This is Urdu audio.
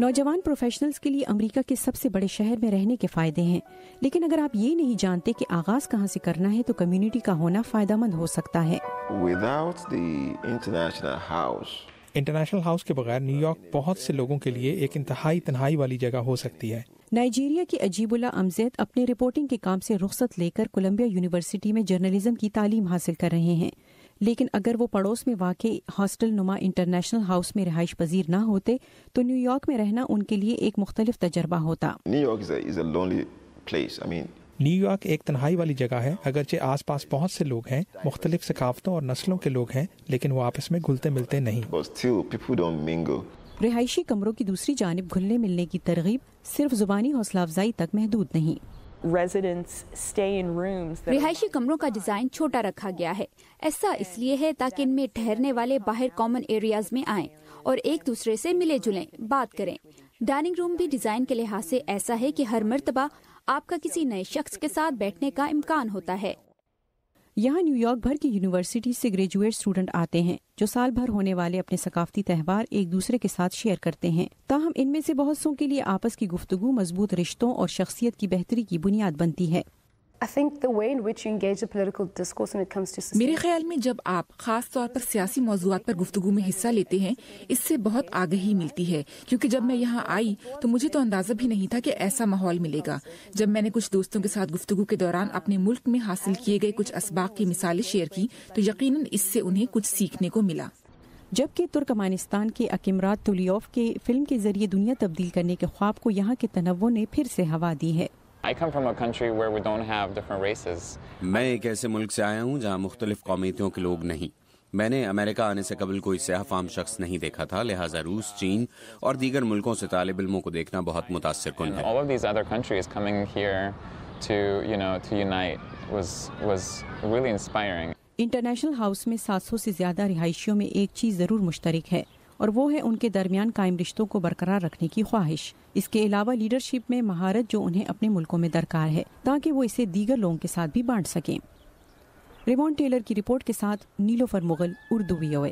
نوجوان پروفیشنلز کے لیے امریکہ کے سب سے بڑے شہر میں رہنے کے فائدے ہیں، لیکن اگر آپ یہ نہیں جانتے کہ آغاز کہاں سے کرنا ہے تو کمیونٹی کا ہونا فائدہ مند ہو سکتا ہے۔ انٹرنیشنل ہاؤس کے بغیر نیو یارک بہت سے لوگوں کے لیے ایک انتہائی تنہائی والی جگہ ہو سکتی ہے۔ نائجیریا کی عجیب اللہ امزید اپنے رپورٹنگ کے کام سے رخصت لے کر کولمبیا یونیورسٹی میں جرنلزم کی تعلیم حاصل کر رہے ہیں، لیکن اگر وہ پڑوس میں واقع ہاسٹل نما انٹرنیشنل ہاؤس میں رہائش پذیر نہ ہوتے تو نیو یارک میں رہنا ان کے لیے ایک مختلف تجربہ ہوتا۔ نیو یارک ایک تنہائی والی جگہ ہے، اگرچہ آس پاس بہت سے لوگ ہیں، مختلف ثقافتوں اور نسلوں کے لوگ ہیں، لیکن وہ آپس میں گھلتے ملتے نہیں۔ رہائشی کمروں کی دوسری جانب گھلنے ملنے کی ترغیب صرف زبانی حوصلہ افزائی تک محدود نہیں۔ رہائشی کمروں کا ڈیزائن چھوٹا رکھا گیا ہے، ایسا اس لیے ہے تاکہ ان میں ٹھہرنے والے باہر کامن ایریاز میں آئیں اور ایک دوسرے سے ملے جلیں، بات کریں۔ ڈائننگ روم بھی ڈیزائن کے لحاظ سے ایسا ہے کہ ہر مرتبہ آپ کا کسی نئے شخص کے ساتھ بیٹھنے کا امکان ہوتا ہے۔ یہاں نیو یارک بھر کی یونیورسٹی سے گریجویٹ اسٹوڈنٹ آتے ہیں جو سال بھر ہونے والے اپنے ثقافتی تہوار ایک دوسرے کے ساتھ شیئر کرتے ہیں، تاہم ان میں سے بہت سوں کے لیے آپس کی گفتگو مضبوط رشتوں اور شخصیت کی بہتری کی بنیاد بنتی ہے۔ میرے خیال میں جب آپ خاص طور پر سیاسی موضوعات پر گفتگو میں حصہ لیتے ہیں، اس سے بہت آگہی ملتی ہے، کیونکہ جب میں یہاں آئی تو مجھے تو اندازہ بھی نہیں تھا کہ ایسا ماحول ملے گا۔ جب میں نے کچھ دوستوں کے ساتھ گفتگو کے دوران اپنے ملک میں حاصل کیے گئے کچھ اسباق کی مثالیں شیئر کی تو یقیناً اس سے انہیں کچھ سیکھنے کو ملا۔ جبکہ ترکمانستان کے اکیمرات تولیوف کے فلم کے ذریعے دنیا تبدیل کرنے کے خواب کو یہاں کے تنوع نے پھر سے ہوا دی ہے۔ میں ایک ایسے ملک سے آیا ہوں جہاں مختلف قومیتوں کے لوگ نہیں۔ میں نے امریکہ آنے سے قبل کوئی سیاہ فام شخص نہیں دیکھا تھا، لہٰذا روس، چین اور دیگر ملکوں سے طالب علموں کو دیکھنا بہت متاثر کن ہے۔ انٹرنیشنل ہاؤس میں 700 سے زیادہ رہائشیوں میں ایک چیز ضرور مشترک ہے، اور وہ ہے ان کے درمیان قائم رشتوں کو برقرار رکھنے کی خواہش۔ اس کے علاوہ لیڈرشپ میں مہارت جو انہیں اپنے ملکوں میں درکار ہے تاکہ وہ اسے دیگر لوگوں کے ساتھ بھی بانٹ سکیں۔ ریمون ٹیلر کی رپورٹ کے ساتھ نیلوفر مغل، اردو VOA۔